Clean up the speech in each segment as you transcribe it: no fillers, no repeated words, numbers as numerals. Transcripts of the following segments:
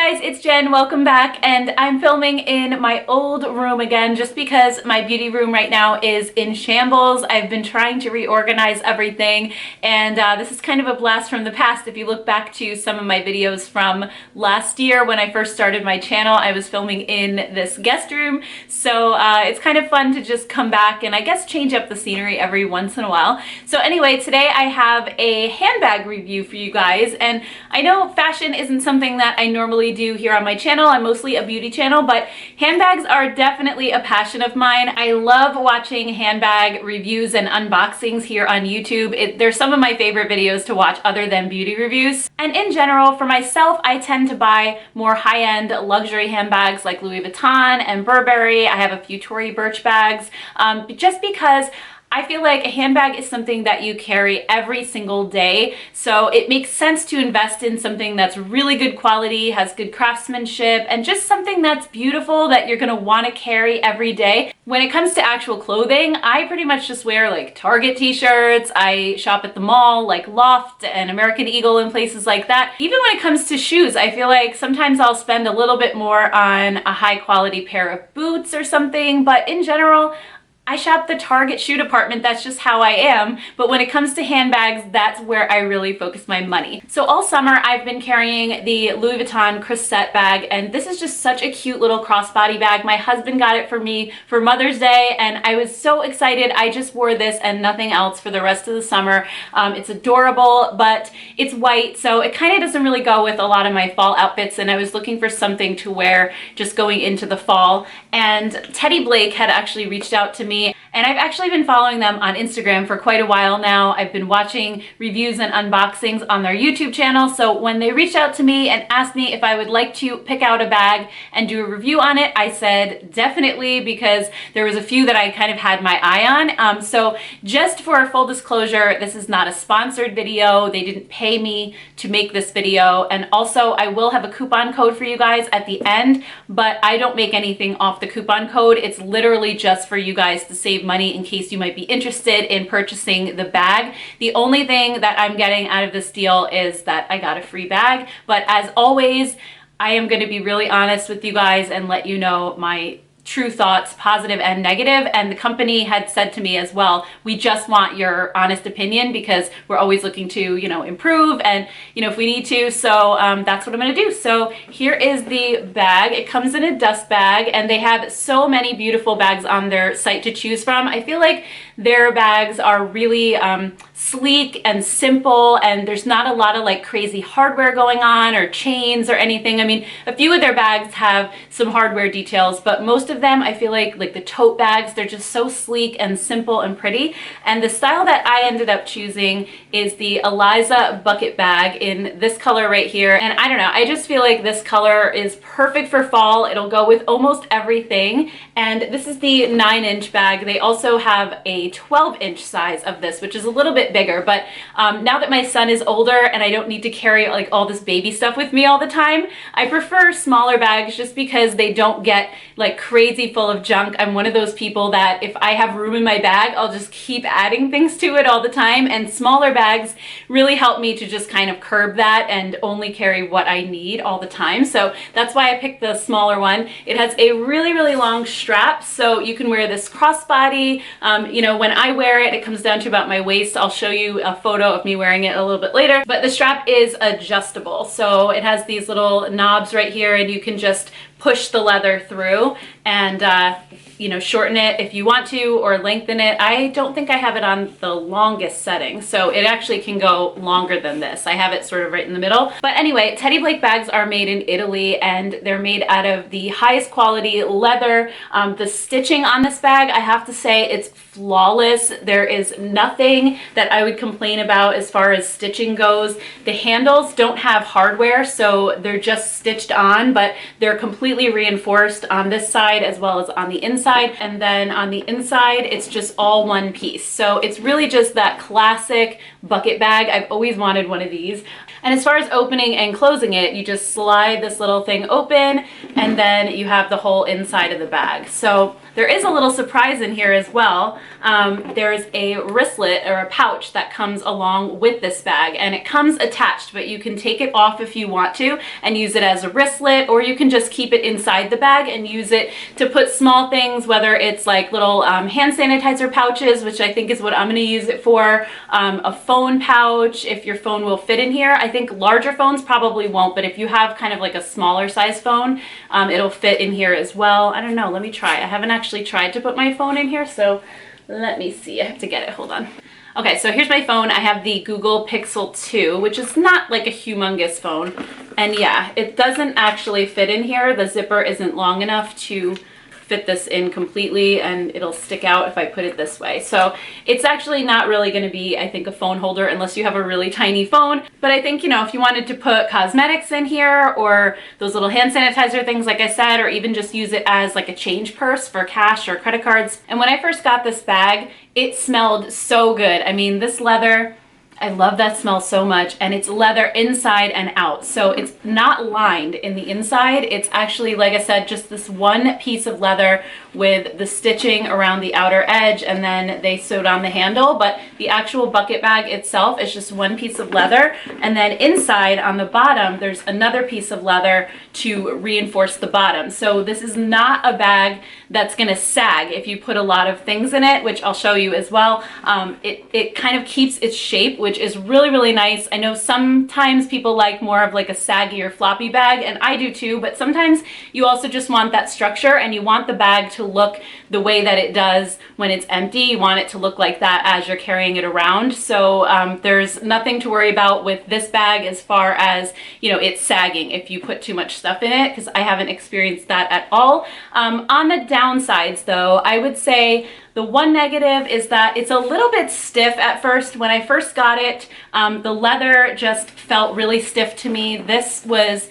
guys, it's Jen. Welcome back, and I'm filming in my old room again just because my beauty room right now is in shambles. I've been trying to reorganize everything, and this is kind of a blast from the past. If you look back to some of my videos from last year when I first started my channel, I was filming in this guest room, so it's kind of fun to just come back and I guess change up the scenery every once in a while. So anyway, today I have a handbag review for you guys, and I know fashion isn't something that I normally do here on my channel. I'm mostly a beauty channel, but handbags are definitely a passion of mine. I love watching handbag reviews and unboxings here on YouTube. They're some of my favorite videos to watch other than beauty reviews. And in general, for myself, I tend to buy more high-end luxury handbags like Louis Vuitton and Burberry. I have a few Tory Burch bags, just because I feel like a handbag is something that you carry every single day, so it makes sense to invest in something that's really good quality, has good craftsmanship, and just something that's beautiful that you're gonna want to carry every day. When it comes to actual clothing, I pretty much just wear like Target t-shirts. I shop at the mall like Loft and American Eagle and places like that. Even when it comes to shoes, I feel like sometimes I'll spend a little bit more on a high quality pair of boots or something, but in general, I shop the Target shoe department. That's just how I am. But when it comes to handbags, that's where I really focus my money. So all summer I've been carrying the Louis Vuitton Crusette bag, and this is just such a cute little crossbody bag. My husband got it for me for Mother's Day, and I was so excited. I just wore this and nothing else for the rest of the summer. It's adorable, but it's white, so it kind of doesn't really go with a lot of my fall outfits, and I was looking for something to wear just going into the fall. And Teddy Blake had actually reached out to me, and I've actually been following them on Instagram for quite a while now. I've been watching reviews and unboxings on their YouTube channel, so when they reached out to me and asked me if I would like to pick out a bag and do a review on it, I said definitely, because there was a few that I kind of had my eye on. So just for full disclosure, this is not a sponsored video. They didn't pay me to make this video, and also I will have a coupon code for you guys at the end, but I don't make anything off the coupon code. It's literally just for you guys to save money in case you might be interested in purchasing the bag. The only thing that I'm getting out of this deal is that I got a free bag, but as always, I am going to be really honest with you guys and let you know my true thoughts, positive and negative. And the company had said to me as well, we just want your honest opinion because we're always looking to, improve and, if we need to. So that's what I'm going to do. So here is the bag. It comes in a dust bag, and they have so many beautiful bags on their site to choose from. I feel like their bags are really sleek and simple, and there's not a lot of like crazy hardware going on or chains or anything. I mean, a few of their bags have some hardware details, but most of them, I feel like the tote bags, they're just so sleek and simple and pretty. And the style that I ended up choosing is the ELIZA bucket bag in this color right here. And I don't know, I just feel like this color is perfect for fall. It'll go with almost everything. And this is the 9-inch bag. They also have a 12-inch size of this, which is a little bit bigger. But now that my son is older and I don't need to carry like all this baby stuff with me all the time, I prefer smaller bags just because they don't get like crazy full of junk. I'm one of those people that if I have room in my bag, I'll just keep adding things to it all the time, and smaller bags really help me to just kind of curb that and only carry what I need all the time. So that's why I picked the smaller one. It has a really, really long strap, so you can wear this crossbody. When I wear it, it comes down to about my waist. I'll show you a photo of me wearing it a little bit later, but the strap is adjustable. So it has these little knobs right here, and you can just push the leather through and shorten it if you want to, or lengthen it. I don't think I have it on the longest setting, so it actually can go longer than this. I have it sort of right in the middle. But anyway, Teddy Blake bags are made in Italy, and they're made out of the highest quality leather. The stitching on this bag, I have to say, it's flawless. There is nothing that I would complain about as far as stitching goes. The handles don't have hardware, so they're just stitched on, but they're completely completely reinforced on this side as well as on the inside. And then on the inside, it's just all one piece. So it's really just that classic bucket bag. I've always wanted one of these. And as far as opening and closing it, you just slide this little thing open and then you have the whole inside of the bag. So there is a little surprise in here as well. There's a wristlet or a pouch that comes along with this bag, and it comes attached, but you can take it off if you want to and use it as a wristlet, or you can just keep it inside the bag and use it to put small things, whether it's like little hand sanitizer pouches, which I think is what I'm going to use it for, a phone pouch if your phone will fit in here. I think larger phones probably won't, but if you have kind of like a smaller size phone, it'll fit in here as well. I don't know, let me try. I haven't actually tried to put my phone in here, so let me see. I have to get it, hold on. Okay, so here's my phone. I have the Google Pixel 2, which is not like a humongous phone. And yeah, it doesn't actually fit in here. The zipper isn't long enough to fit this in completely, and it'll stick out if I put it this way. So it's actually not really going to be, I think, a phone holder unless you have a really tiny phone. But I think, you know, if you wanted to put cosmetics in here or those little hand sanitizer things, like I said, or even just use it as like a change purse for cash or credit cards. And when I first got this bag, it smelled so good. I mean, this leather, I love that smell so much, and it's leather inside and out. So it's not lined in the inside. It's actually, like I said, just this one piece of leather with the stitching around the outer edge, and then they sewed on the handle, but the actual bucket bag itself is just one piece of leather. And then inside on the bottom, there's another piece of leather to reinforce the bottom. So this is not a bag that's gonna sag if you put a lot of things in it, which I'll show you as well. It kind of keeps its shape, which is really, really nice. I know sometimes people like more of like a saggy or floppy bag, and I do too, but sometimes you also just want that structure and you want the bag to look the way that it does when it's empty. You want it to look like that as you're carrying it around. So there's nothing to worry about with this bag as far as, you know, it's sagging if you put too much stuff in it, because I haven't experienced that at all. On the downsides though, I would say the one negative is that it's a little bit stiff at first. When I first got it, the leather just felt really stiff to me. This was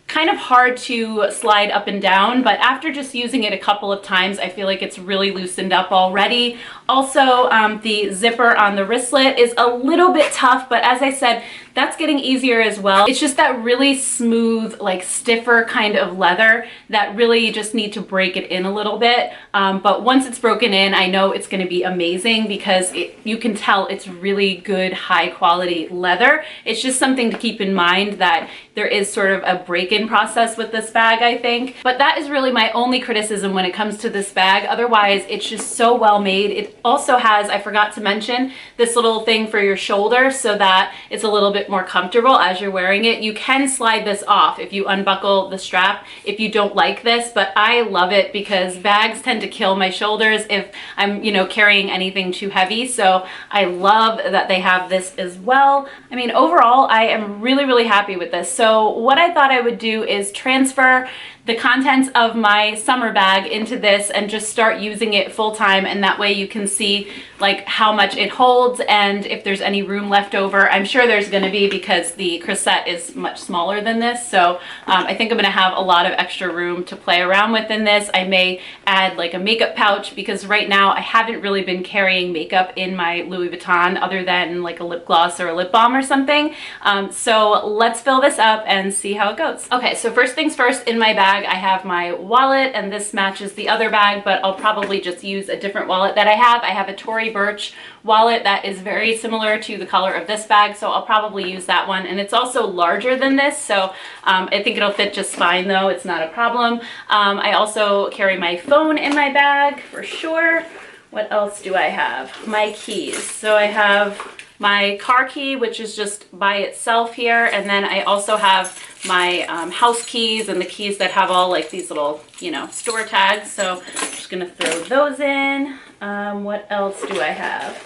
kind of hard to slide up and down, but after just using it a couple of times, I feel like it's really loosened up already. Also, the zipper on the wristlet is a little bit tough, but as I said, that's getting easier as well. It's just that really smooth, like stiffer kind of leather that really you just need to break it in a little bit. But once it's broken in, I know it's gonna be amazing because you can tell it's really good, high quality leather. It's just something to keep in mind that there is sort of a break-in process with this bag, I think. But that is really my only criticism when it comes to this bag. Otherwise, it's just so well made. It also has, I forgot to mention, this little thing for your shoulder so that it's a little bit more comfortable as you're wearing it. You can slide this off if you unbuckle the strap if you don't like this, but I love it because bags tend to kill my shoulders if I'm, you know, carrying anything too heavy. So I love that they have this as well. I mean, overall, I am really, really happy with this. So what I thought I would do is transfer the contents of my summer bag into this and just start using it full time, and that way you can see like how much it holds and if there's any room left over. I'm sure there's going to be because the crescent is much smaller than this, so I think I'm going to have a lot of extra room to play around with in this. I may add like a makeup pouch because right now I haven't really been carrying makeup in my Louis Vuitton other than like a lip gloss or a lip balm or something. So let's fill this up and see how it goes. Okay, so first things first, in my bag I have my wallet, and this matches the other bag, but I'll probably just use a different wallet that I have. I have a Tory Burch wallet that is very similar to the color of this bag, so I'll probably use that one, and it's also larger than this, so I think it'll fit just fine though. It's not a problem. I also carry my phone in my bag for sure. What else do I have? My keys. So I have my car key, which is just by itself here, and then I also have my house keys and the keys that have all like these little, you know, store tags. So I'm just gonna throw those in. What else do I have?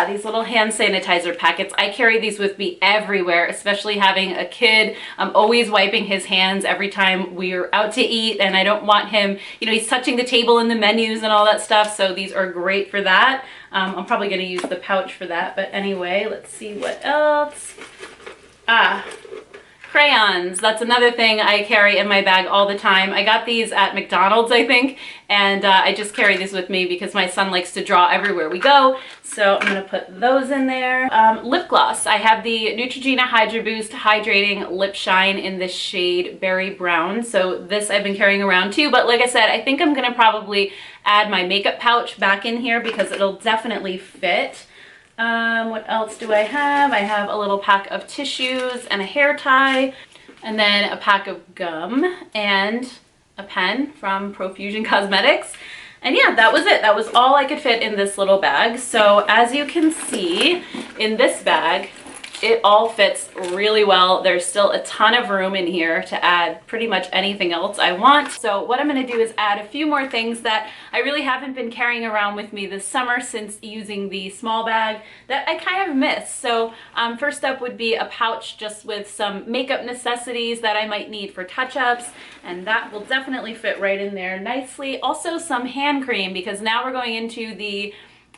These little hand sanitizer packets. I carry these with me everywhere, especially having a kid. I'm always wiping his hands every time we're out to eat, and I don't want him, you know, he's touching the table in the menus and all that stuff, so these are great for that. I'm probably gonna use the pouch for that, but anyway, let's see what else. Crayons, that's another thing I carry in my bag all the time. I got these at McDonald's, I think, and I just carry these with me because my son likes to draw everywhere we go. So I'm gonna put those in there. Lip gloss, I have the Neutrogena Hydro Boost Hydrating Lip Shine in the shade Berry Brown. So this I've been carrying around too, but like I said, I think I'm gonna probably add my makeup pouch back in here because it'll definitely fit. What else do I have? I have a little pack of tissues and a hair tie, and then a pack of gum and a pen from Profusion Cosmetics. And yeah, that was it. That was all I could fit in this little bag. So as you can see in this bag, it all fits really well. There's still a ton of room in here to add pretty much anything else I want. So what I'm going to do is add a few more things that I really haven't been carrying around with me this summer since using the small bag that I kind of miss. So first up would be a pouch just with some makeup necessities that I might need for touch-ups, and that will definitely fit right in there nicely. Also some hand cream, because now we're going into the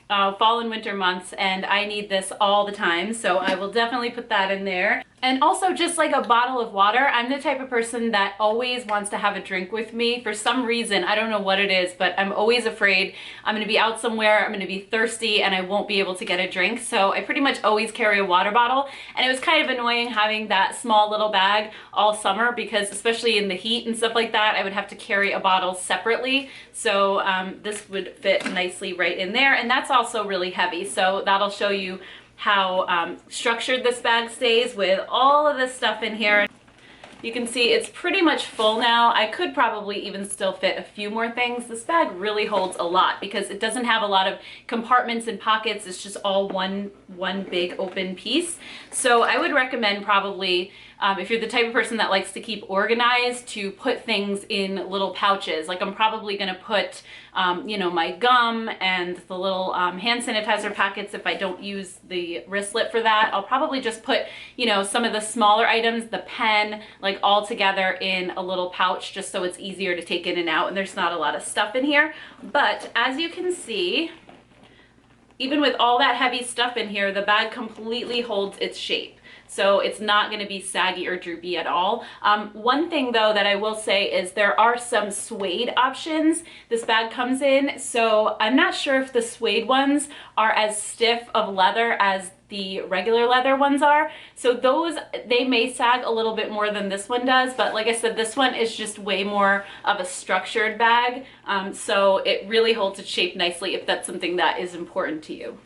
fall and winter months and I need this all the time, so I will definitely put that in there. And also just like a bottle of water. I'm the type of person that always wants to have a drink with me. For some reason, I don't know what it is, but I'm always afraid I'm going to be out somewhere, I'm going to be thirsty, and I won't be able to get a drink. So I pretty much always carry a water bottle. And it was kind of annoying having that small little bag all summer because especially in the heat and stuff like that, I would have to carry a bottle separately. So this would fit nicely right in there. And that's also really heavy. So that'll show you how structured this bag stays with all of this stuff in here. You can see it's pretty much full now. I could probably even still fit a few more things. This bag really holds a lot because it doesn't have a lot of compartments and pockets. It's just all one big open piece. So I would recommend probably, if you're the type of person that likes to keep organized, to put things in little pouches. Like I'm probably gonna put, you know, my gum and the little hand sanitizer packets if I don't use the wristlet for that. I'll probably just put, you know, some of the smaller items, the pen, like all together in a little pouch just so it's easier to take in and out and there's not a lot of stuff in here. But as you can see, even with all that heavy stuff in here, the bag completely holds its shape. So it's not going to be saggy or droopy at all. One thing though that I will say is there are some suede options this bag comes in. So I'm not sure if the suede ones are as stiff of leather as the regular leather ones are. So those, they may sag a little bit more than this one does, but like I said, this one is just way more of a structured bag. So it really holds its shape nicely if that's something that is important to you.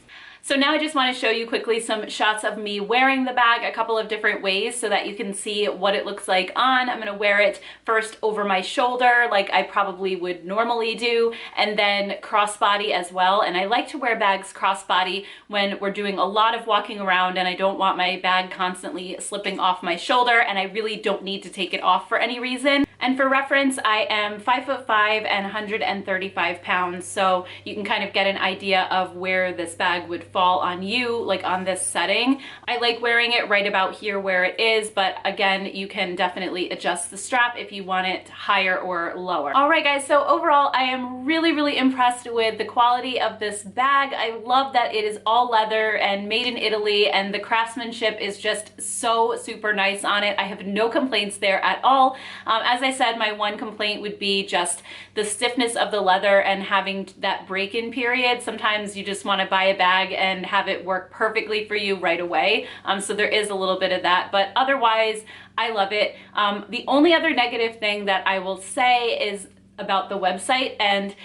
So now I just want to show you quickly some shots of me wearing the bag a couple of different ways so that you can see what it looks like on. I'm going to wear it first over my shoulder like I probably would normally do, and then crossbody as well. And I like to wear bags crossbody when we're doing a lot of walking around and I don't want my bag constantly slipping off my shoulder and I really don't need to take it off for any reason. And for reference, I am 5'5" and 135 pounds, so you can kind of get an idea of where this bag would fall on you, like on this setting. I like wearing it right about here where it is, but again, you can definitely adjust the strap if you want it higher or lower. All right, guys, so overall, I am really impressed with the quality of this bag. I love that it is all leather and made in Italy, and the craftsmanship is just so super nice on it. I have no complaints there at all. As I said, my one complaint would be just the stiffness of the leather and having that break-in period. Sometimes you just want to buy a bag and have it work perfectly for you right away. So there is a little bit of that, but otherwise I love it. The only other negative thing that I will say is about the website, and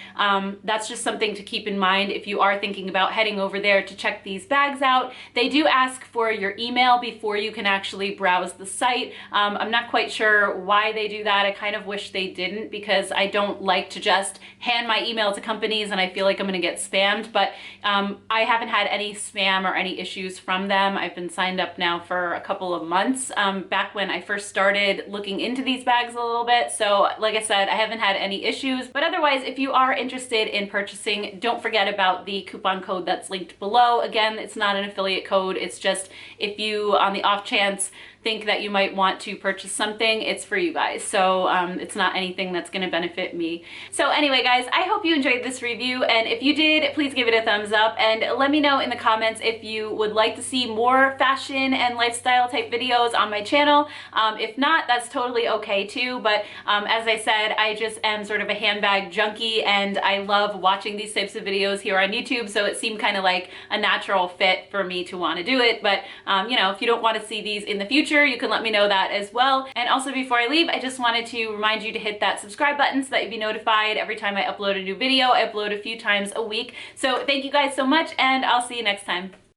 that's just something to keep in mind if you are thinking about heading over there to check these bags out. They do ask for your email before you can actually browse the site. I'm not quite sure why they do that. I kind of wish they didn't, because I don't like to just hand my email to companies and I feel like I'm gonna get spammed, but I haven't had any spam or any issues from them. I've been signed up now for a couple of months, back when I first started looking into these bags a little bit. So like I said, I haven't had any issues, but otherwise, if you are interested in purchasing, don't forget about the coupon code that's linked below. Again, it's not an affiliate code. It's just if you, on the off chance think that you might want to purchase something, it's for you guys. So it's not anything that's going to benefit me. So anyway, guys, I hope you enjoyed this review, and if you did, please give it a thumbs up and let me know in the comments if you would like to see more fashion and lifestyle type videos on my channel. If not, that's totally okay too, but as I said, I just am sort of a handbag junkie and I love watching these types of videos here on YouTube, so it seemed kind of like a natural fit for me to want to do it. But you know, if you don't want to see these in the future, you can let me know that as well. And also, before I leave, I just wanted to remind you to hit that subscribe button so that you'll be notified every time I upload a new video. I upload a few times a week. So thank you guys so much, and I'll see you next time.